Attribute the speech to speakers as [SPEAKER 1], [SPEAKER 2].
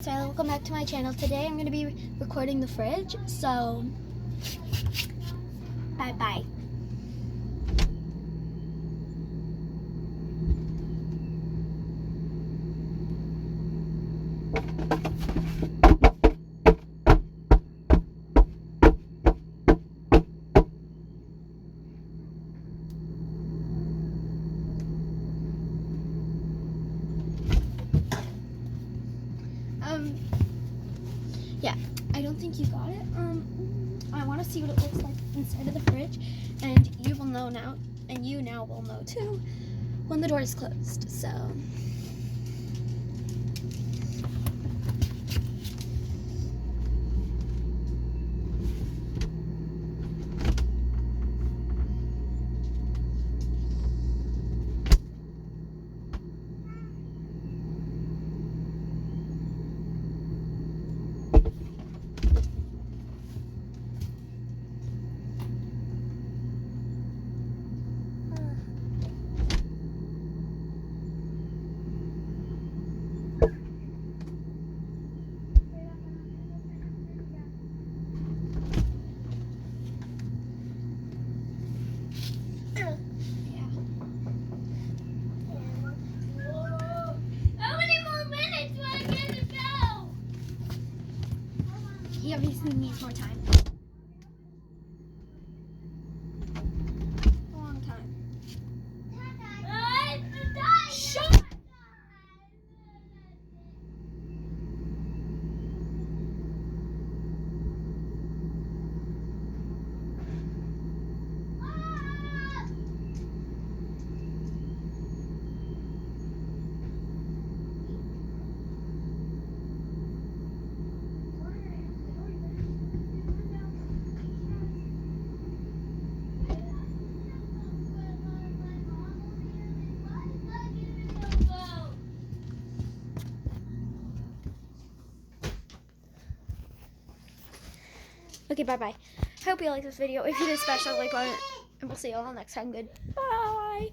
[SPEAKER 1] Skylar, welcome back to my channel. Today I'm going to be recording the fridge, so bye-bye. Yeah, I don't think you got it. I want to see what it looks like inside of the fridge, and you will know now, and you now will know too when the door is closed. So he obviously needs more time. A long time. Shut. Okay, bye-bye. Hope you like this video. If you did, smash that like button, and we'll see you all next time. Goodbye.